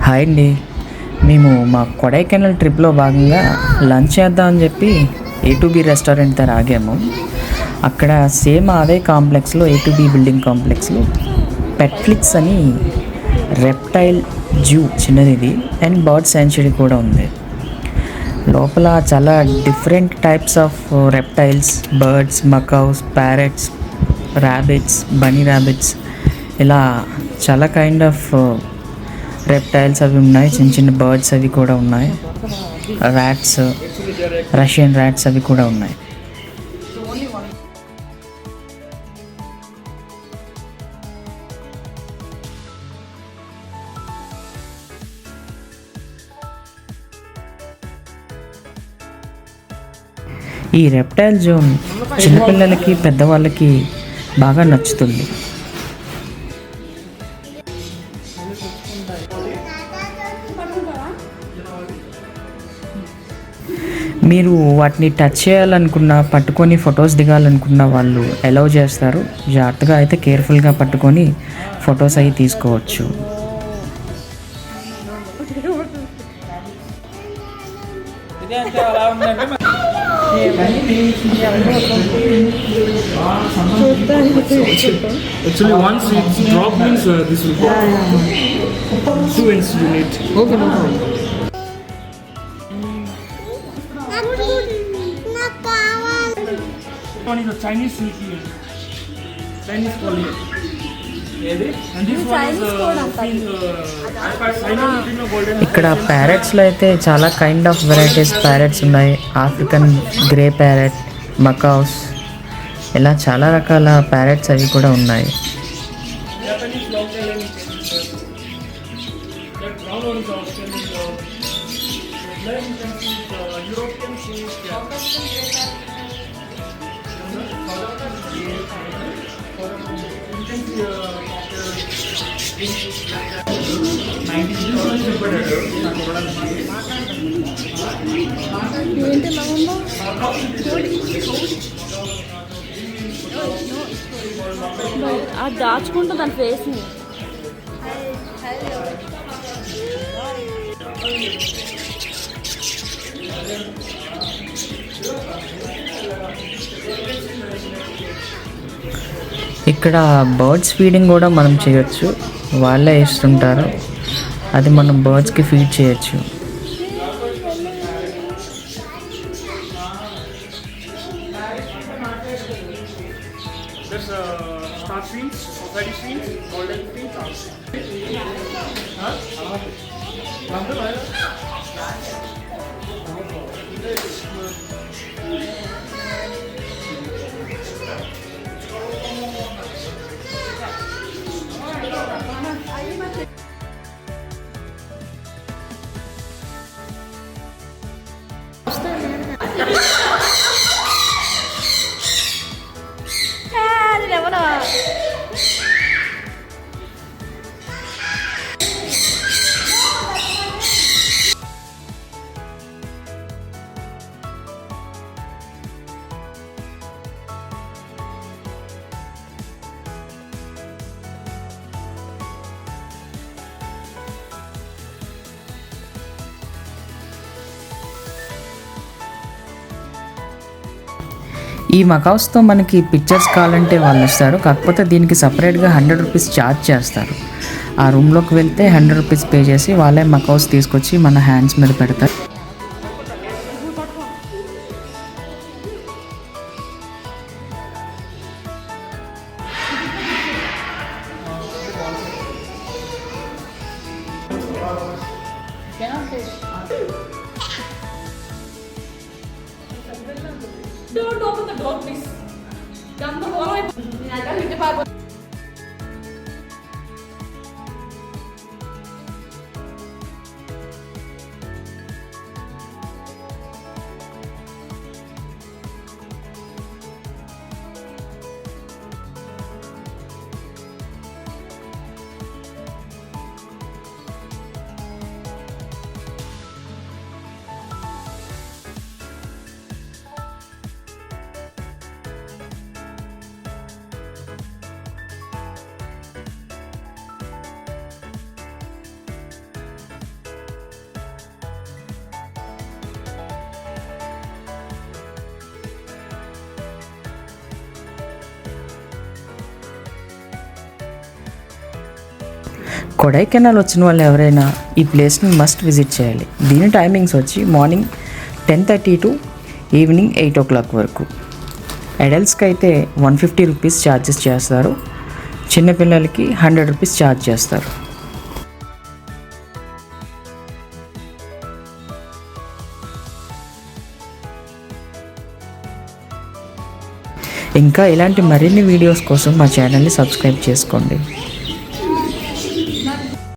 Hi అండి. మేము మా కొడైకెనాల్ ట్రిప్లో భాగంగా లంచ్ చేద్దామని చెప్పి A2B రెస్టారెంట్ దగ్గర ఆగాము. అక్కడ సేమ్ అదే కాంప్లెక్స్లో A2B బిల్డింగ్ కాంప్లెక్స్లో పెట్ఫ్లిక్స్ అని రెప్టైల్ జూ చిన్నది ఇది అండ్ బర్డ్ శాంచురీ కూడా ఉంది. లోపల చాలా different types of reptiles, birds, macaws, parrots, rabbits, bunny rabbits ఇలా చాలా కైండ్ ఆఫ్ రెప్టైల్స్ అవి ఉన్నాయి. చిన్న చిన్న బర్డ్స్ అవి కూడా ఉన్నాయి. ర్యాట్స్, రష్యన్ ర్యాట్స్ అవి కూడా ఉన్నాయి. ఈ రెప్టైల్ జోన్ చిన్నపిల్లలకి పెద్దవాళ్ళకి బాగా నచ్చుతుంది. మీరు వాటిని టచ్ చేయాలనుకున్నా, పట్టుకొని ఫొటోస్ దిగాలనుకున్న వాళ్ళు అలౌ చేస్తారు. జాగ్రత్తగా అయితే కేర్ఫుల్గా పట్టుకొని ఫొటోస్ అవి తీసుకోవచ్చు. Actually, once it's dropped means this will go. Two ends you need. Okay, no problem. One is a Chinese silky, Chinese collier. And this one is golden. ఇక్కడ ప్యారెట్స్లో అయితే చాలా కైండ్ ఆఫ్ వెరైటీస్ ప్యారెట్స్ ఉన్నాయి. African grey parrot, మకౌస్ ఇలా చాలా రకాల parrots అవి కూడా ఉన్నాయి. Japanese long tail and that brown one is Australian. Then you can see European series. అది దాచుకుంటా దాని ఫేస్ని. ఇక్కడ బర్డ్స్ ఫీడింగ్ కూడా మనం చేయొచ్చు. వాళ్ళే ఇస్తుంటారు, అది మనం బర్డ్స్కి ఫీడ్ చేయొచ్చు. There's star fins, fatty fins, golden fins. ఈ మకౌస్తో మనకి పిక్చర్స్ కావాలంటే వాళ్ళు ఇస్తారు. కాకపోతే దీనికి సపరేట్గా 100 రూపీస్ ఛార్జ్ చేస్తారు. ఆ రూమ్లోకి వెళ్తే 100 రూపీస్ పే చేసి వాళ్ళే మకౌస్ తీసుకొచ్చి మన హ్యాండ్స్ మీద పెడతారు. Don't open the door, please. Come the door. I can't hit the bar. Kodaikanal వచ్చిన వాళ్ళు ఎవరైనా ఈ ప్లేస్ని మస్ట్ విజిట్ చేయాలి. దీని టైమింగ్స్ వచ్చి మార్నింగ్ 10:30 టు ఈవినింగ్ 8 o'clock వరకు. అడల్ట్స్కి అయితే 150 రూపీస్ ఛార్జెస్ చేస్తారు, చిన్నపిల్లలకి 100 రూపీస్ ఛార్జ్ చేస్తారు. ఇంకా ఇలాంటి మరిన్ని వీడియోస్ కోసం మా ఛానల్ని సబ్స్క్రైబ్ చేసుకోండి.